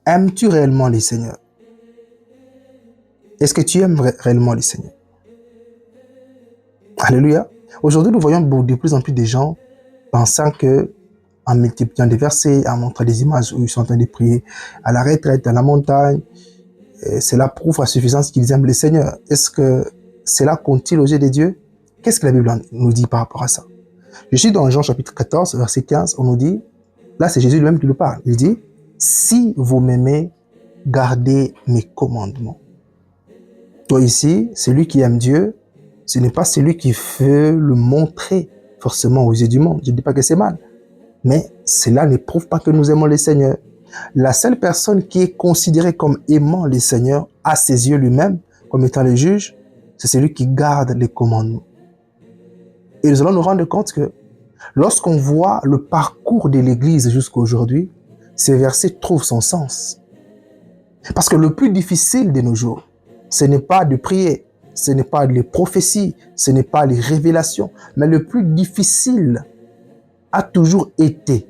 Aimes-tu réellement les Seigneurs? Est-ce que tu aimes réellement les Seigneurs? Alléluia. Aujourd'hui, nous voyons de plus en plus de gens pensant que en multipliant des versets, en montrant des images où ils sont en train de prier à la retraite, dans la montagne, cela prouve à suffisance qu'ils aiment le Seigneur. Est-ce que cela compte-t-il aux yeux de Dieu? Qu'est-ce que la Bible nous dit par rapport à ça? Je suis dans Jean chapitre 14, verset 15, on nous dit, là c'est Jésus lui-même qui nous parle, il dit, si vous m'aimez, gardez mes commandements. Toi ici, celui qui aime Dieu, ce n'est pas celui qui veut le montrer forcément aux yeux du monde. Je ne dis pas que c'est mal, mais cela ne prouve pas que nous aimons le Seigneur. La seule personne qui est considérée comme aimant le Seigneur à ses yeux lui-même, comme étant le juge, c'est celui qui garde les commandements. Et nous allons nous rendre compte que lorsqu'on voit le parcours de l'Église jusqu'à aujourd'hui, ces versets trouvent son sens. Parce que le plus difficile de nos jours, ce n'est pas de prier, ce n'est pas les prophéties, ce n'est pas les révélations, mais le plus difficile a toujours été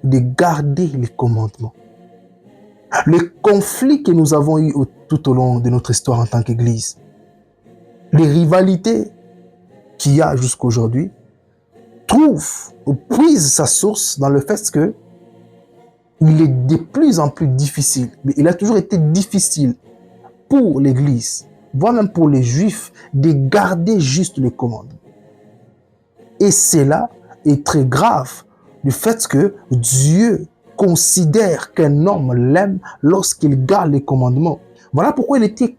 de garder les commandements. Les conflits que nous avons eus tout au long de notre histoire en tant qu'Église, les rivalités qu'il y a jusqu'à aujourd'hui, trouvent ou puisent sa source dans le fait que il est de plus en plus difficile, mais il a toujours été difficile pour l'Église, voire même pour les Juifs, de garder juste les commandements. Et cela est très grave, du fait que Dieu considère qu'un homme l'aime lorsqu'il garde les commandements. Voilà pourquoi il était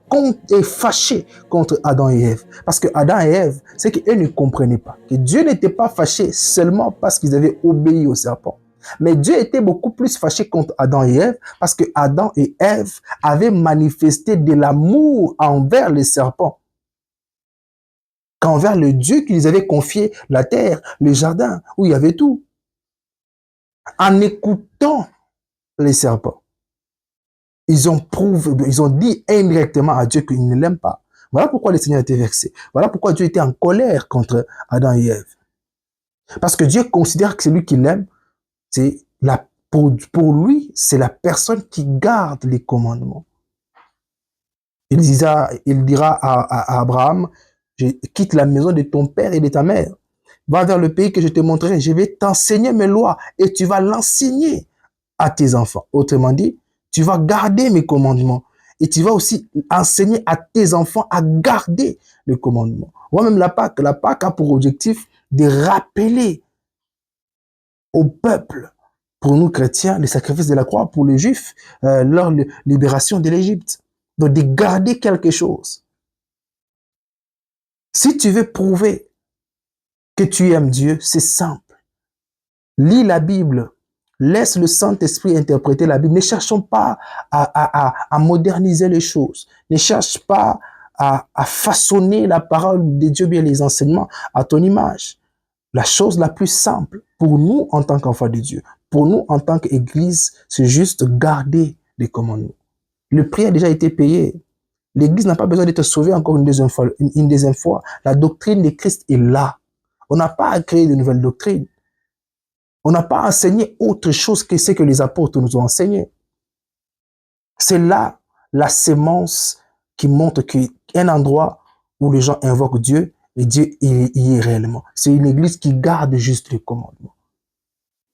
fâché contre Adam et Ève. Parce que Adam et Ève, c'est qu'eux ne comprenaient pas. Que Dieu n'était pas fâché seulement parce qu'ils avaient obéi au serpent. Mais Dieu était beaucoup plus fâché contre Adam et Ève parce que Adam et Ève avaient manifesté de l'amour envers les serpents, qu'envers le Dieu qui les avait confié la terre, le jardin, où il y avait tout. En écoutant les serpents, ils ont dit indirectement à Dieu qu'ils ne l'aiment pas. Voilà pourquoi le Seigneur était vexé. Voilà pourquoi Dieu était en colère contre Adam et Ève. Parce que Dieu considère que celui qui l'aime, c'est pour lui, c'est la personne qui garde les commandements. Il dira à Abraham, quitte la maison de ton père et de ta mère, va vers le pays que je te montrerai, je vais t'enseigner mes lois et tu vas l'enseigner à tes enfants. Autrement dit, tu vas garder mes commandements et tu vas aussi enseigner à tes enfants à garder les commandements. Ou même la Pâque a pour objectif de rappeler au peuple, pour nous chrétiens, le sacrifice de la croix, pour les juifs, leur libération de l'Égypte. Donc de garder quelque chose. Si tu veux prouver que tu aimes Dieu, c'est simple. Lis la Bible. Laisse le Saint-Esprit interpréter la Bible. Ne cherchons pas à moderniser les choses. Ne cherche pas à façonner la parole de Dieu, bien les enseignements, à ton image. La chose la plus simple pour nous en tant qu'enfants de Dieu, pour nous en tant qu'Église, c'est juste garder les commandements. Le prix a déjà été payé. L'Église n'a pas besoin d'être sauvée encore une deuxième fois. La doctrine de Christ est là. On n'a pas à créer de nouvelles doctrines. On n'a pas à enseigner autre chose que ce que les apôtres nous ont enseigné. C'est là la sémence qui montre qu'un endroit où les gens invoquent Dieu, et Dieu y est réellement. C'est une église qui garde juste les commandements.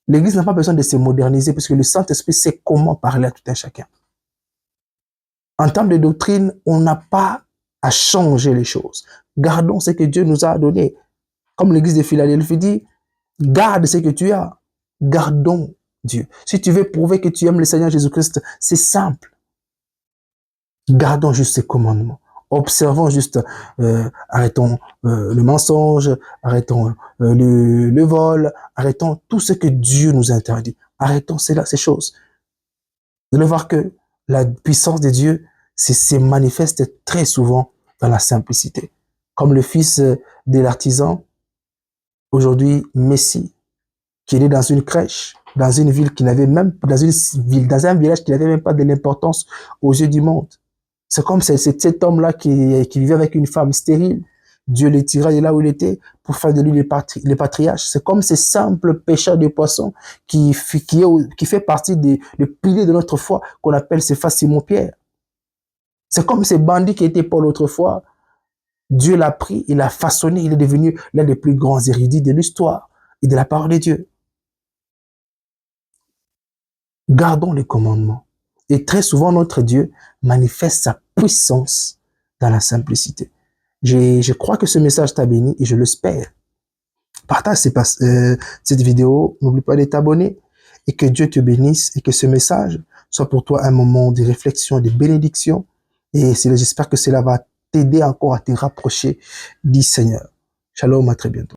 L'église n'a pas besoin de se moderniser parce que le Saint-Esprit sait comment parler à tout un chacun. En termes de doctrine, on n'a pas à changer les choses. Gardons ce que Dieu nous a donné. Comme l'église de Philadelphie dit, garde ce que tu as. Gardons Dieu. Si tu veux prouver que tu aimes le Seigneur Jésus-Christ, c'est simple. Gardons juste ses commandements. Observons juste, arrêtons le mensonge, arrêtons le vol, arrêtons tout ce que Dieu nous interdit. Arrêtons ces choses. Vous allez voir que la puissance de Dieu se manifeste très souvent dans la simplicité. Comme le fils de l'artisan, aujourd'hui Messie, qui est né dans une crèche, dans une ville qui n'avait même, dans un village qui n'avait même pas de l'importance aux yeux du monde. C'est comme cet homme-là qui vivait avec une femme stérile, Dieu les tira de là où il était pour faire de lui les patriarches. C'est comme ces simples pêcheurs de poissons qui fait partie des piliers de notre foi qu'on appelle Céphas Simon-Pierre. C'est comme ces bandits qui étaient Paul autrefois. Dieu l'a pris, il l'a façonné, il est devenu l'un des plus grands érudits de l'histoire et de la parole de Dieu. Gardons les commandements. Et très souvent, notre Dieu manifeste sa puissance dans la simplicité. Je crois que ce message t'a béni et je l'espère. Partage cette vidéo, n'oublie pas de t'abonner et que Dieu te bénisse et que ce message soit pour toi un moment de réflexion, de bénédiction. Et j'espère que cela va t'aider encore à te rapprocher du Seigneur. Shalom, à très bientôt.